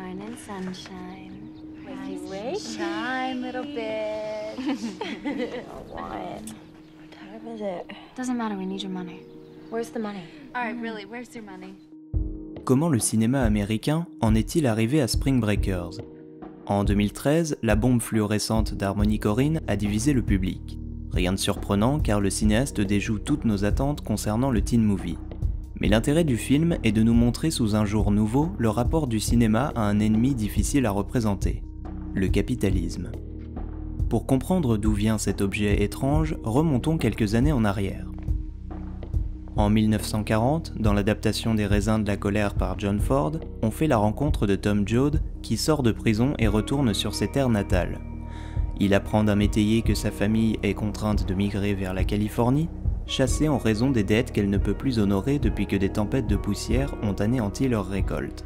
Morning sunshine. Wakey, wake. Shine, little bitch. What time is it? Doesn't matter, we need your money. Where's the money? All right, really, where's your money? Comment le cinéma américain en est-il arrivé à Spring Breakers ? En 2013, la bombe fluorescente d'Harmony Korine a divisé le public. Rien de surprenant car le cinéaste déjoue toutes nos attentes concernant le teen movie. Mais l'intérêt du film est de nous montrer sous un jour nouveau le rapport du cinéma à un ennemi difficile à représenter, le capitalisme. Pour comprendre d'où vient cet objet étrange, remontons quelques années en arrière. En 1940, dans l'adaptation des Raisins de la colère par John Ford, on fait la rencontre de Tom Joad qui sort de prison et retourne sur ses terres natales. Il apprend d'un métayer que sa famille est contrainte de migrer vers la Californie, chassée en raison des dettes qu'elle ne peut plus honorer depuis que des tempêtes de poussière ont anéanti leur récolte.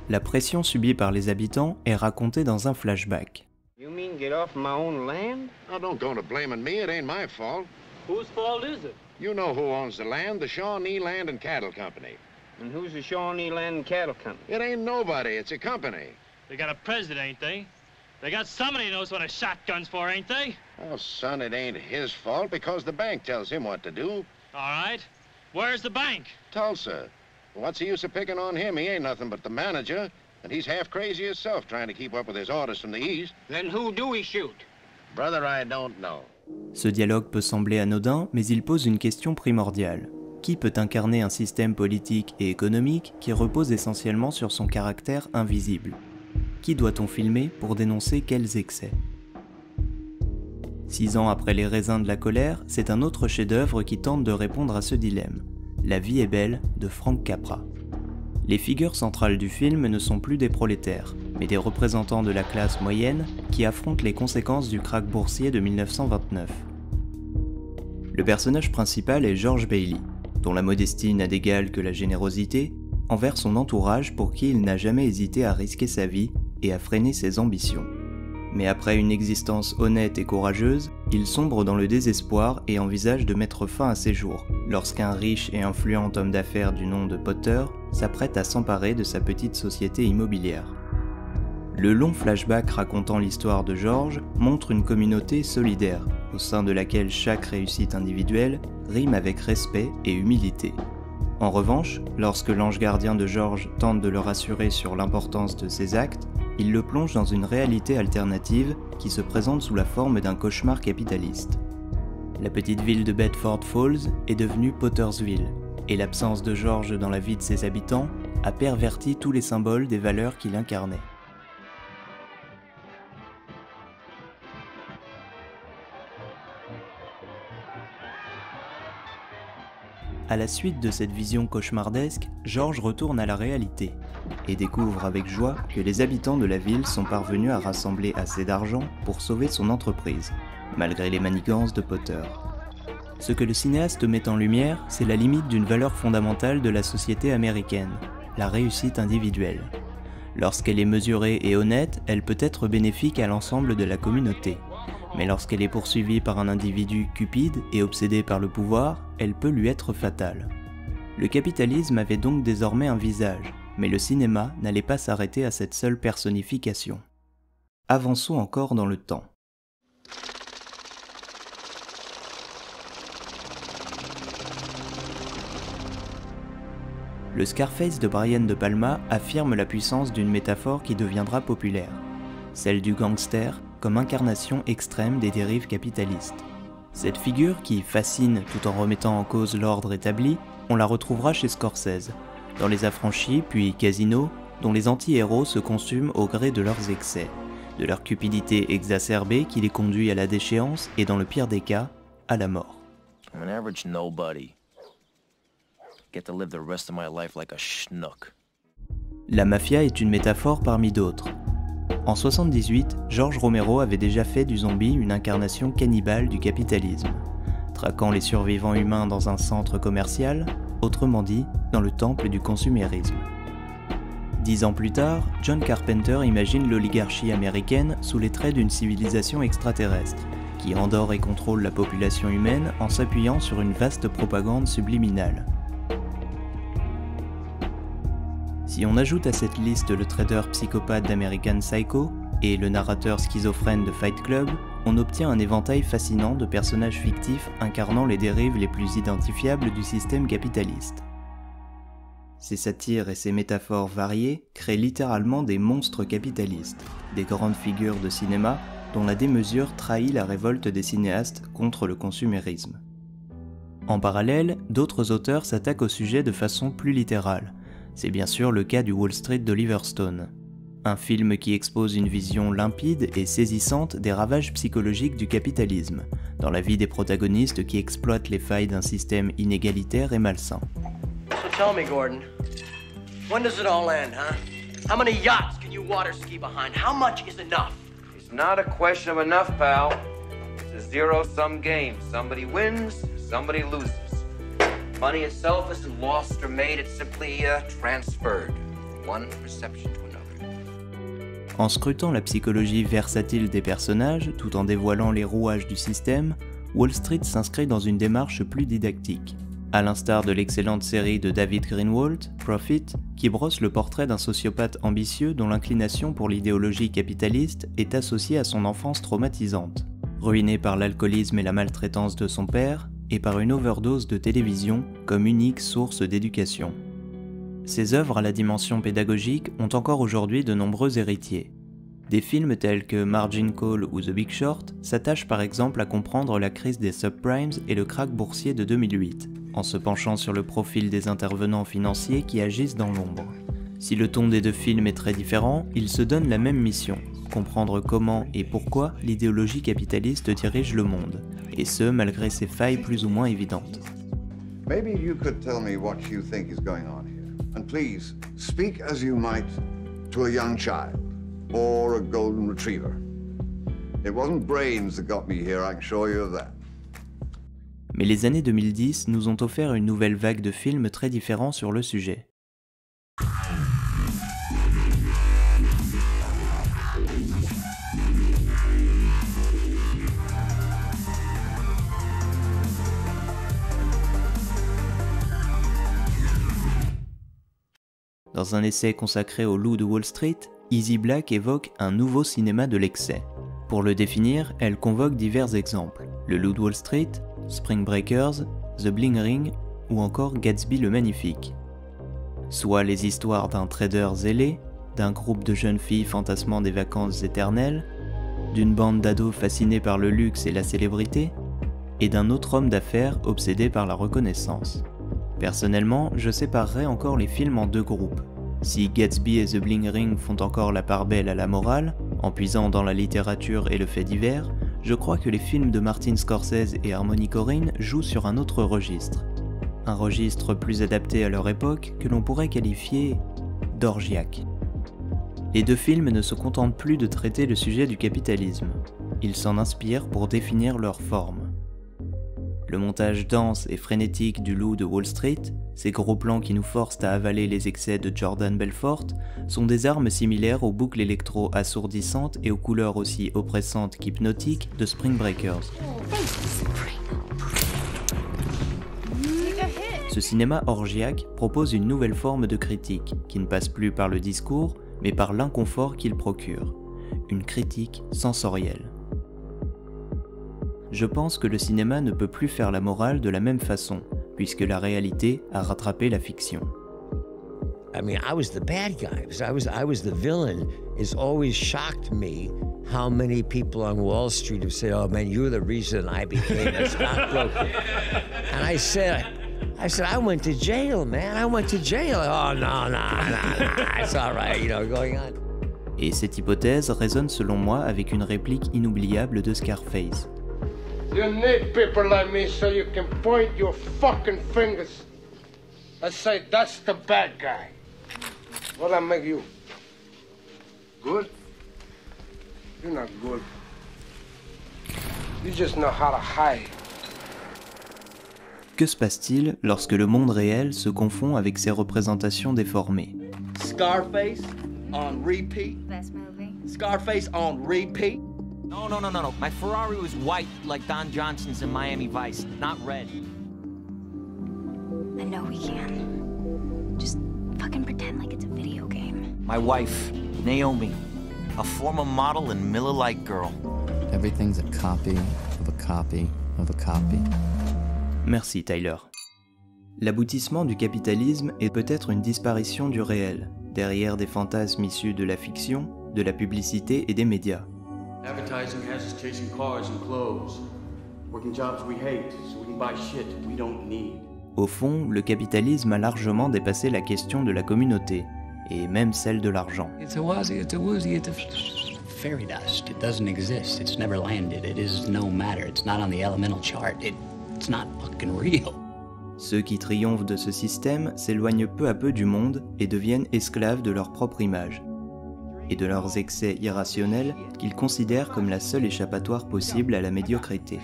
La pression subie par les habitants est racontée dans un flashback. You mean get off my own land? Oh, don't go to blaming me. It ain't my fault. Whose fault is it? You know who owns the land, the Shawnee Land and Cattle Company. And who's the Shawnee Land and Cattle Company? It ain't nobody, it's a company. They got a president, ain't they? They got somebody who knows what a shotgun's for, ain't they? Oh, son, it ain't his fault because the bank tells him what to do. All right. Where's the bank? Tulsa. What's the use of picking on him? He ain't nothing but the manager. And he's half crazy himself trying to keep up with his orders from the east. Then who do we shoot? Brother, I don't know. Ce dialogue peut sembler anodin, mais il pose une question primordiale. Qui peut incarner un système politique et économique qui repose essentiellement sur son caractère invisible ? Qui doit-on filmer pour dénoncer quels excès ? 6 ans après Les Raisins de la colère, c'est un autre chef-d'œuvre qui tente de répondre à ce dilemme. La vie est belle de Frank Capra. Les figures centrales du film ne sont plus des prolétaires, mais des représentants de la classe moyenne qui affrontent les conséquences du krach boursier de 1929. Le personnage principal est George Bailey, dont la modestie n'a d'égal que la générosité, envers son entourage pour qui il n'a jamais hésité à risquer sa vie et à freiner ses ambitions. Mais après une existence honnête et courageuse, il sombre dans le désespoir et envisage de mettre fin à ses jours, lorsqu'un riche et influent homme d'affaires du nom de Potter s'apprête à s'emparer de sa petite société immobilière. Le long flashback racontant l'histoire de George montre une communauté solidaire, au sein de laquelle chaque réussite individuelle rime avec respect et humilité. En revanche, lorsque l'ange gardien de George tente de le rassurer sur l'importance de ses actes, il le plonge dans une réalité alternative qui se présente sous la forme d'un cauchemar capitaliste. La petite ville de Bedford Falls est devenue Pottersville, et l'absence de George dans la vie de ses habitants a perverti tous les symboles des valeurs qu'il incarnait. À la suite de cette vision cauchemardesque, George retourne à la réalité et découvre avec joie que les habitants de la ville sont parvenus à rassembler assez d'argent pour sauver son entreprise, malgré les manigances de Potter. Ce que le cinéaste met en lumière, c'est la limite d'une valeur fondamentale de la société américaine, la réussite individuelle. Lorsqu'elle est mesurée et honnête, elle peut être bénéfique à l'ensemble de la communauté. Mais lorsqu'elle est poursuivie par un individu cupide et obsédé par le pouvoir, elle peut lui être fatale. Le capitalisme avait donc désormais un visage, mais le cinéma n'allait pas s'arrêter à cette seule personnification. Avançons encore dans le temps. Le Scarface de Brian De Palma affirme la puissance d'une métaphore qui deviendra populaire, celle du gangster comme incarnation extrême des dérives capitalistes. Cette figure qui fascine tout en remettant en cause l'ordre établi, on la retrouvera chez Scorsese, dans Les Affranchis puis Casino, dont les anti-héros se consument au gré de leurs excès, de leur cupidité exacerbée qui les conduit à la déchéance et dans le pire des cas, à la mort. I'm an average nobody. Get to live the rest of my life like a schnook. La mafia est une métaphore parmi d'autres. En 1978, George Romero avait déjà fait du zombie une incarnation cannibale du capitalisme, traquant les survivants humains dans un centre commercial, autrement dit, dans le temple du consumérisme. 10 ans plus tard, John Carpenter imagine l'oligarchie américaine sous les traits d'une civilisation extraterrestre, qui endort et contrôle la population humaine en s'appuyant sur une vaste propagande subliminale. Si on ajoute à cette liste le trader psychopathe d'American Psycho et le narrateur schizophrène de Fight Club, on obtient un éventail fascinant de personnages fictifs incarnant les dérives les plus identifiables du système capitaliste. Ces satires et ces métaphores variées créent littéralement des monstres capitalistes, des grandes figures de cinéma dont la démesure trahit la révolte des cinéastes contre le consumérisme. En parallèle, d'autres auteurs s'attaquent au sujet de façon plus littérale. C'est bien sûr le cas du Wall Street d'Oliver Stone. Un film qui expose une vision limpide et saisissante des ravages psychologiques du capitalisme, dans la vie des protagonistes qui exploitent les failles d'un système inégalitaire et malsain. So tell me, Gordon, when does it all end, huh? How many yachts can you water ski behind? How much is enough? It's not a question of enough, pal. It's a zero-sum game. Somebody wins, somebody loses. Money itself isn't lost or made, it's simply transferred. One perception to another. En scrutant la psychologie versatile des personnages, tout en dévoilant les rouages du système, Wall Street s'inscrit dans une démarche plus didactique. À l'instar de l'excellente série de David Greenwalt, Profit, qui brosse le portrait d'un sociopathe ambitieux dont l'inclination pour l'idéologie capitaliste est associée à son enfance traumatisante. Ruiné par l'alcoolisme et la maltraitance de son père, et par une overdose de télévision comme unique source d'éducation. Ces œuvres à la dimension pédagogique ont encore aujourd'hui de nombreux héritiers. Des films tels que Margin Call ou The Big Short s'attachent par exemple à comprendre la crise des subprimes et le krach boursier de 2008, en se penchant sur le profil des intervenants financiers qui agissent dans l'ombre. Si le ton des deux films est très différent, ils se donnent la même mission, comprendre comment et pourquoi l'idéologie capitaliste dirige le monde, et ce malgré ses failles plus ou moins évidentes. Maybe you could tell me what you think is going on here. And please, speak as you might to a young child or a golden retriever. It wasn't brains that got me here, I can assure you of that. Mais les années 2010 nous ont offert une nouvelle vague de films très différents sur le sujet. Dans un essai consacré au loup de Wall Street, Easy Black évoque un nouveau cinéma de l'excès. Pour le définir, elle convoque divers exemples. Le loup de Wall Street, Spring Breakers, The Bling Ring ou encore Gatsby le Magnifique. Soit les histoires d'un trader zélé, d'un groupe de jeunes filles fantasmant des vacances éternelles, d'une bande d'ados fascinés par le luxe et la célébrité, et d'un autre homme d'affaires obsédé par la reconnaissance. Personnellement, je séparerais encore les films en deux groupes. Si Gatsby et The Bling Ring font encore la part belle à la morale, en puisant dans la littérature et le fait divers, je crois que les films de Martin Scorsese et Harmony Korine jouent sur un autre registre. Un registre plus adapté à leur époque que l'on pourrait qualifier d'orgiaque. Les deux films ne se contentent plus de traiter le sujet du capitalisme. Ils s'en inspirent pour définir leur forme. Le montage dense et frénétique du loup de Wall Street, ces gros plans qui nous forcent à avaler les excès de Jordan Belfort, sont des armes similaires aux boucles électro assourdissantes et aux couleurs aussi oppressantes qu'hypnotiques de Spring Breakers. Ce cinéma orgiaque propose une nouvelle forme de critique, qui ne passe plus par le discours, mais par l'inconfort qu'il procure. Une critique sensorielle. Je pense que le cinéma ne peut plus faire la morale de la même façon, puisque la réalité a rattrapé la fiction. I mean, I was the bad guy. I was the villain. It's always shocked me how many people on Wall Street have said, "Oh man, you're the reason I became a stockbroker." And I said, I went to jail, man. I went to jail. Oh no, it's all right, going on. Et cette hypothèse résonne selon moi avec une réplique inoubliable de Scarface. You need people like me so you can point your fucking fingers and say, that's the bad guy. What'll that make you? Good? You're not good. You just know how to hide. Que se passe-t-il lorsque le monde réel se confond avec ses représentations déformées? Scarface on repeat. Best movie. Scarface on repeat. No. My Ferrari was white like Don Johnson's in Miami Vice, not red. I know we can. Just fucking pretend like it's a video My wife, Naomi, a former model and Miller-Lite girl. Everything's a copy of a copy of a copy. Merci Tyler. L'aboutissement du capitalisme est peut-être une disparition du réel, derrière des fantasmes issus de la fiction, de la publicité et des médias. Advertising has us chasing cars and clothes, working jobs we hate, so we can buy shit we don't need. Au fond, le capitalisme a largement dépassé la question de la communauté, et même celle de l'argent. It's a wazzy, it's a woozy, it's a fairy dust. It doesn't exist. It's never landed. It is no matter. It's not on the elemental chart. It's not fucking real. Ceux qui triomphent de ce système s'éloignent peu à peu du monde et deviennent esclaves de leur propre image, et de leurs excès irrationnels qu'ils considèrent comme la seule échappatoire possible à la médiocrité.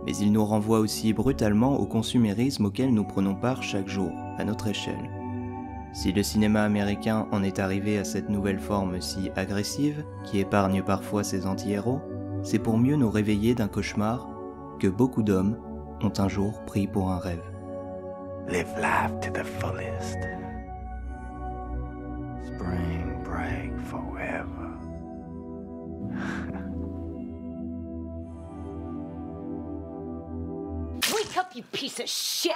Mais ils nous renvoient aussi brutalement au consumérisme auquel nous prenons part chaque jour, à notre échelle. Si le cinéma américain en est arrivé à cette nouvelle forme si agressive, qui épargne parfois ses anti-héros, c'est pour mieux nous réveiller d'un cauchemar que beaucoup d'hommes ont un jour pris pour un rêve. Live life to the fullest. Spring break forever. Wake up, you piece of shit!